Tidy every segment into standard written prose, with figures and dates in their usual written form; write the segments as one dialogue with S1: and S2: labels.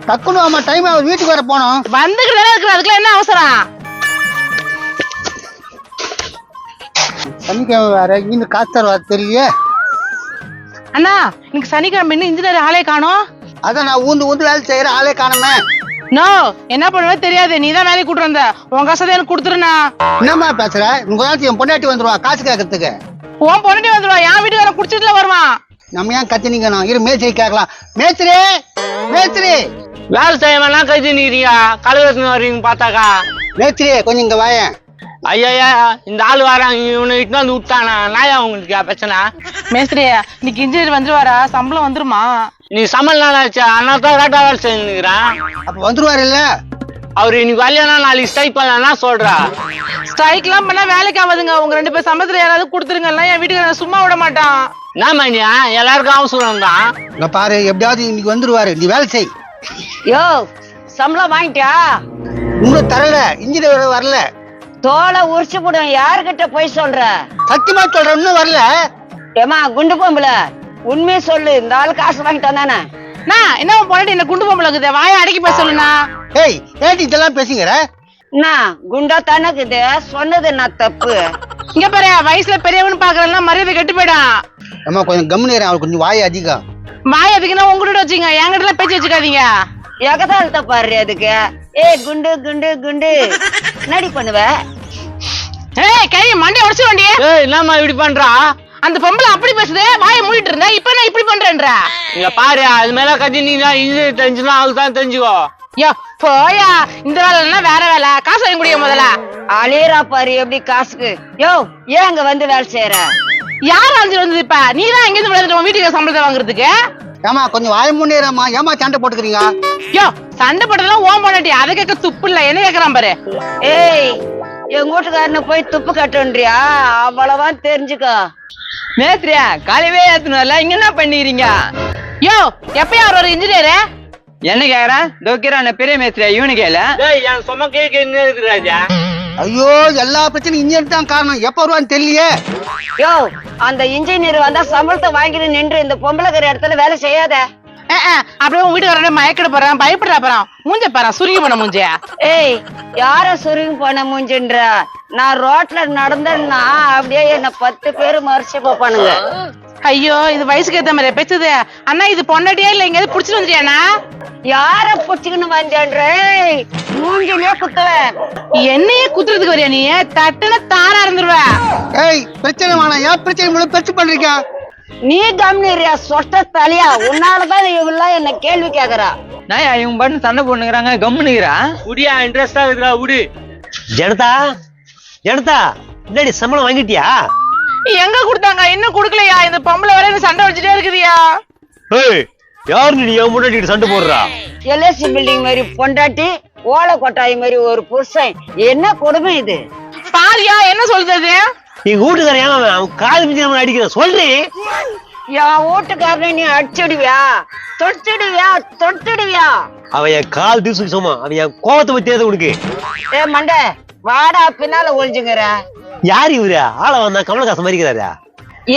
S1: டக்குனு ஆமா டைம் அவர் வீட்டுக்கு வர போனோம்.
S2: வந்துக்கிட்டு இருக்கிற அதுக்குள்ள என்ன அவசரம்?
S1: சனிக்கிழமை வேற இன்னும் காசு தருவா தெரியலையே.
S2: அண்ணா இன்னைக்கு சனிக்கிழமை இன்னும் இன்ஜினியர் ஆளே காணோம்.
S1: அதான் நான் ஊந்து ஊந்து வேலை செய்யற ஆளே காணுமே.
S2: நோ என்ன பண்ணுவே தெரியாது, நீதான் வேலைக்கு கூட்டு வந்த. உன் காசை எனக்கு கொடுத்துருண்ணா.
S1: என்னம்மா பேசுற? உங்க காலத்து என் பொண்டாட்டி வந்துருவா காசு கேட்கறதுக்கு.
S2: உன் பொண்ணு வந்துடுவா, என் வீட்டுக்கார குடிச்சிட்டுல வருவான்.
S1: நம்ம ஏன் கத்தினிக்கணும்? இரு மேய்ச்சி கேட்கலாம். மேய்ச்சிரி மேய்ச்சிரி
S3: வேலை செய்ய வேணாம் கை நிக்கிறீங்க, கழுவத்துன்னு வரீங்க பார்த்தாக்கா.
S1: மேய்ச்சிரி கொஞ்சம் இங்க வாயேன்.
S3: ஐயா இந்த ஆள் வராங்க, இவனை இட்டு வந்து விட்டானா நாயா உங்களுக்கு பிரச்சனை?
S2: மேஸ்திரி இன்னைக்கு இன்ஜினியர் வந்துருவாரா? சம்பளம் வந்துருமா?
S3: நீ சம்பளம் நாள் ஆச்சு, அதனால தான் கரெக்டா வேலை செஞ்சுக்கிறேன்.
S1: அப்ப வந்துருவாரு இல்ல?
S3: அவரு இன்னைக்கு வரலன்னா நாளைக்கு ஸ்ட்ரைக் பண்ணா சொல்றா.
S2: ஸ்ட்ரைக் எல்லாம் பண்ணா வேலைக்கு ஆகாதுங்க. உங்க 2 பேர் சம்பளத்துல யாராவது கொடுத்துருங்க, என் வீட்டுக்கு சும்மா விட மாட்டான்.
S3: என்ன மணியா எல்லாருக்கும் அவசரம் தான்.
S1: இங்க பாரு, எப்படியாவது இன்னைக்கு வந்துருவாரு, நீ வேலை செய்.
S4: யோ சம்பளம் வாங்கிட்டியா?
S1: இன்னும் தரல, இன்ஜினியர் வரல.
S4: தோலை உரிச்சு போடும். யாருகிட்ட போய் சொல்ற?
S1: சத்தியமா சொல்றேன், இன்னும் வரல.
S4: ஏமா குண்டு பொம்புல உண்மையை சொல்லு, இந்த ஆளு காசு வாங்கிட்டான் தானே?
S2: என்ன பொண்ணு என்ன குண்டு பொம்பளை இருக்குது, வாயை அடக்கி பேச சொல்லுண்ணா.
S1: ஏய் ஏட்டி இதெல்லாம் பேசுங்கிற?
S4: என்ன குண்டா தனக்குது சொன்னது நான் தப்பு?
S2: இங்க பாரு, வயசுல பெரியவனு பாக்குறதுலாம் மரியாதை கெட்டு போயிடும்.
S1: அம்மா கொஞ்சம் கம்முனு, அவளுக்கு கொஞ்சம் வாய் அதிகம்.
S2: வாய் அதிகம்னா உங்ககிட்ட வச்சுங்க, என்கிட்ட எல்லாம் பேச்சு வச்சுக்காதீங்க.
S4: எகதாலத்தை பாரு அதுக்கு. ஏய் குண்டு குண்டு குண்டு நடி பண்ணுவ.
S2: ஏய் கை மண்டைய உடைச்சு வண்டிய.
S3: ஏய் என்னம்மா இப்படி பண்றா?
S2: அந்த பொம்பளை அப்படி பேசுது, வாயை மூடிட்டு இருந்தா இப்ப நான் இப்படி பண்றேன்ற.
S3: இங்க பாரு, அது மேல கத்தினீங்கன்னா இது தெரிஞ்சுனா அவளுக்கு தான் தெரிஞ்சுக்கோ.
S2: யோ போயா, இந்த வேலை வேற வேலை, காசு வாங்க முடியும் முதல்ல.
S4: அழியரா பாரு எப்படி காசுக்கு. யோ ஏன் அங்க வந்து வேலை செய்யற?
S2: யார் அஞ்சு வந்தது? இப்ப நீதான் எங்க இருந்து விளையாட்டு உன் வீட்டுக்கு சம்பளத்தை வாங்குறதுக்கு?
S1: ஏமா கொஞ்சம் வாய முன்னேறமா, ஏமா சண்டை போட்டுக்கிறீங்க?
S2: யோ சண்டை போட்டதெல்லாம் ஓம் பண்ணாட்டி, அதை கேட்க துப்பு இல்ல. என்ன கேக்குறான் பாரு.
S4: ஏய் எங்க வீட்டுக்காரனு போய் துப்பு கட்டுன்றியா? அவ்வளவா தெரிஞ்சுக்கோ.
S5: மேஸ்திரியா காலையவே ஏத்தணும்ல, இங்க என்ன பண்ணிக்கிறீங்க?
S2: யோ எப்பயா ஒரு இன்ஜினியரு
S5: என்ன கேக்குறேன்? தோக்கிறான பெரிய மேஸ்திரியா இவனு கேள.
S3: ஏய் என் சும்மா கேட்க என்ன இருக்குறாஜா?
S1: ஐயோ எல்லா பிரச்சனையும் இன்ஜினியர் தான் காரணம். எப்ப வருவான்னு தெரியலையே.
S4: யோ அந்த இன்ஜினியர் வந்தா சம்பளத்தை வாங்கிட்டு நின்று இந்த பொம்பளைக்கிற இடத்துல வேலை செய்யாத.
S2: அப்படியே உன் வீட்டுக்கார மயக்கிட போறான், பயப்படுறா போறான். மூஞ்ச பாரு, சுருங்கி போன மூஞ்ச.
S4: ஏய் யார சுருங்கி போன மூஞ்சின்ற? நான் ரோட்ல நடந்தேன்னா அப்படியே என்ன 10 பேரு மறைச்சு போப்பானுங்க.
S2: ஐயோ இது வயசுக்கு ஏத்த மாதிரி பேசுது. அண்ணா இது பொண்டாட்டியா இல்ல எங்கேயாவது புடிச்சிட்டு வந்துட்டியாண்ணா?
S4: யார புடிச்சுக்கின்னு வந்தேன்ற? மூஞ்சிலே குத்துவேன்.
S2: என்னையே குத்துறதுக்கு வரியா நீ? தட்டுன தாரா இருந்துருவ.
S1: ஏய் பிரச்சனை வேணாம், ஏன் பிரச்சனை மூலம் பெருசு பண்றீங்க?
S4: நீ கம்னியா சொட்ட தலையா? உன்னாலதான் இவெல்லாம் என்ன கேள்வி கேக்குறா.
S5: நான் இவங்க பாட்டு சண்டை போட்டுக்கிறாங்க, கம்முனுக்கிறா.
S3: உடியா இன்ட்ரெஸ்டா இருக்குதா உடி.
S6: ஜனதா ஜனதா என்னடி சம்பளம் வாங்கிட்டியா?
S2: எங்க கொடுத்தாங்க? இன்னும் குடுக்கலையா? இந்த பொம்பளை வர சண்டை வச்சுட்டே இருக்குதியா?
S6: ஏய் யாரு நீ என் முன்னாடி சண்டை போடுறா?
S4: எல்ஐசி பில்டிங் மாதிரி பொண்டாட்டி, ஓலை கொட்டாய் மாதிரி ஒரு புருஷன். என்ன கொடுமை இது?
S2: பாரியா என்ன சொல்றது?
S6: எங்க வீட்டுக்காரன் அவன் கால் மிஞ்சி அடிக்கிற சொல்றேன்.
S4: என் வீட்டுக்காரனை நீ அடிச்சிடுவியா? தொட்டுடுவியா? தொட்டுடுவியா?
S6: அவன் என் கால் தீசு சும்மா, அவன் என் கோவத்தை பத்தி தெரியாது உனக்கு.
S4: ஏ மண்டை வாடா, பின்னால ஒழிஞ்சுங்கிற.
S6: யாரு இவரு? ஆள வந்தா கமலஹாசன் மாதிரிக்கிறாரா?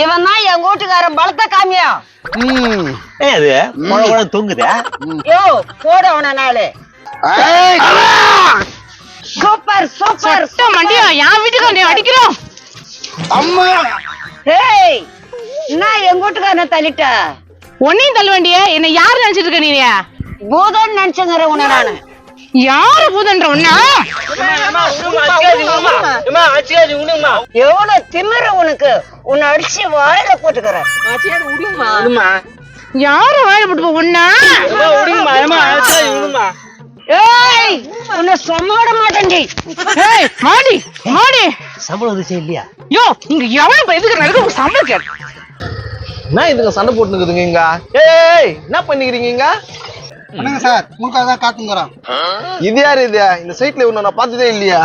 S4: இவன் தான் என் வீட்டுக்காரன் பலத்த காமியா.
S6: ஏன் அது குழ தொங்குதா?
S4: யோ போட உன நாளு. சூப்பர் சூப்பர்
S2: மண்டியா, என் வீட்டுக்கு அடிக்கிறோம்.
S1: அம்மா
S4: ஏய் நான் என் வீட்டுக்காரனை தள்ளிட்ட.
S2: உன்னையும் தள்ள வேண்டிய என்ன யாரு நினைச்சிட்டு இருக்க? நீ
S4: பூதன் நினைச்சுங்கிற உன நானு.
S2: யாரு பூதன்ற உன்ன?
S4: எவ்வளவு திமிரு உனக்கு? உன்னை அடிச்சு வாயில போட்டுக்கிற.
S2: யாரு வாயில போட்டு உன்ன?
S4: ஏய் உன்னை சொல்லாட மாட்டேன்டி.
S2: ஏய் மாடி மாடி.
S6: சம்பளம் வந்துச்சே இல்லையா?
S2: யோ இங்க எவ்வளவு எதுக்கு நடக்குது? சம்பளம் கேட்டு
S7: என்ன இதுங்க சண்டை போட்டுக்குதுங்க இங்க? ஏய் என்ன பண்ணிக்கிறீங்க இங்க?
S1: வணக்கம் சார், உங்களுக்காக தான் காத்துங்கிறோம்.
S7: இது யாரு இது? இந்த சைட்ல இவனை நான் பார்த்ததே இல்லையா?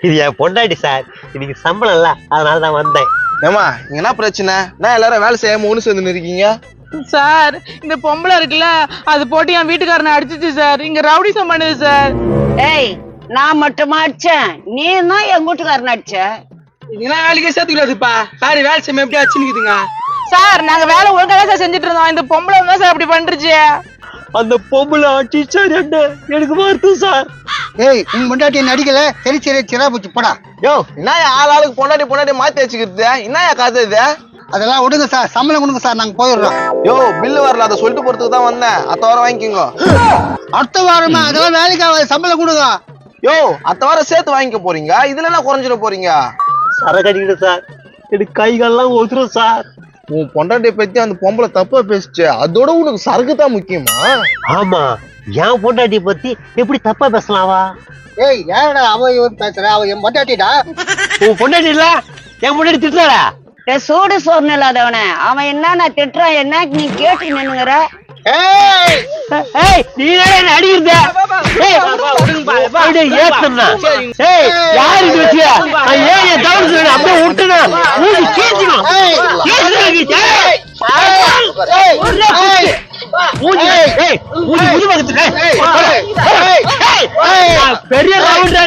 S6: இது என் பொண்டாட்டி சார், இன்னைக்கு சம்பளம் இல்ல, அதனாலதான் வந்தேன்.
S7: ஏமா இங்க என்ன பிரச்சனை? நான் எல்லாரும் வேலை செய்யாம ஒண்ணு சேர்ந்து இருக்கீங்க.
S2: சார் இந்த பொம்பளை இருக்குல்ல, அது போட்டு என் வீட்டுக்காரனை அடிச்சிச்சு சார். இங்க ரவுடிசம் பண்ணுது சார்.
S4: ஏய் நான் மட்டுமா அடிச்சேன்? நீ தான் என் வீட்டுக்காரன் அடிச்ச.
S5: இதெல்லாம் வேலைக்கே சேர்த்துக்கூடாதுப்பா. பாரு வேலை செய்ய எப்படி அச்சுனுக்குதுங்க.
S2: சார் நாங்க வேலை ஒழுங்கா சார் செஞ்சுட்டு இருந்தோம். இந்த பொம்பளை தான் சார் அப்படி பண்றச்சு.
S6: அந்த பொம்பளை அடிச்சார் என்ன எனக்கு வருத்தம் சார்.
S1: ஏய் உன் முண்டாட்டி நடிக்கல சரி சரி சிரா போச்சு போடா.
S7: யோ என்ன ஆளுக்கு பொண்டாட்டி மாத்தி வச்சுக்கிறது என்ன கதை இது?
S1: அதெல்லாம் விடுங்க சார், சம்பளம் கொடுங்க சார், நாங்க போயிடுறோம்.
S7: யோ பில்லு வரல, அதை சொல்லிட்டு போறதுக்கு தான் வந்தேன். அடுத்த வாரம் வாங்கிக்கோங்க.
S1: அடுத்த வாரமா? அதெல்லாம் வேலைக்கு ஆகாது, சம்பளம் கொடுங்க.
S7: யோ அடுத்த வாரம் சேர்த்து வாங்கிக்க போறீங்க, இதுல என்ன குறைஞ்சிட போறீங்க?
S6: சரக்கடிக்கிட்டு சார், எனக்கு கை கால்லாம் ஒத்துரும் சார்.
S7: உன் பொண்டாட்டியை பத்தி அந்த பொம்பளை தப்பா பேசிச்சு, அதோட உனக்கு சரக்கு தான் முக்கியமா?
S6: ஆமா, என் பொண்டாட்டியை பத்தி எப்படி தப்பா பேசலாவா?
S1: ஏய் யாரடா அவ இவன் பேசுற? அவ என் பொண்டாட்டிடா.
S6: உன் பொண்டாட்டி இல்ல என் பொண்டாட்டி திட்டுறாடா.
S4: சூடு சோறு இல்லாதவன அவன் என்ன திட்டுறான் என்ன நீ கேட்டு நின்னுங்கிற?
S1: ஏய்
S6: ஏய் நீ என்ன அடிக்குறத? ஏய் அப்படியே ஏத்துறா. ஏய் யார் இது வச்சியா? நான் ஏன் தவறு செய்றேன்? அப்படியே விட்டுனா ஊதி கீச்சிடும். கீச்சிடுங்க. ஏய் ஏய் ஊதி ஏய் ஊதி ஊதி பக்கத்துல. ஏய் பெரிய ரவுண்ட்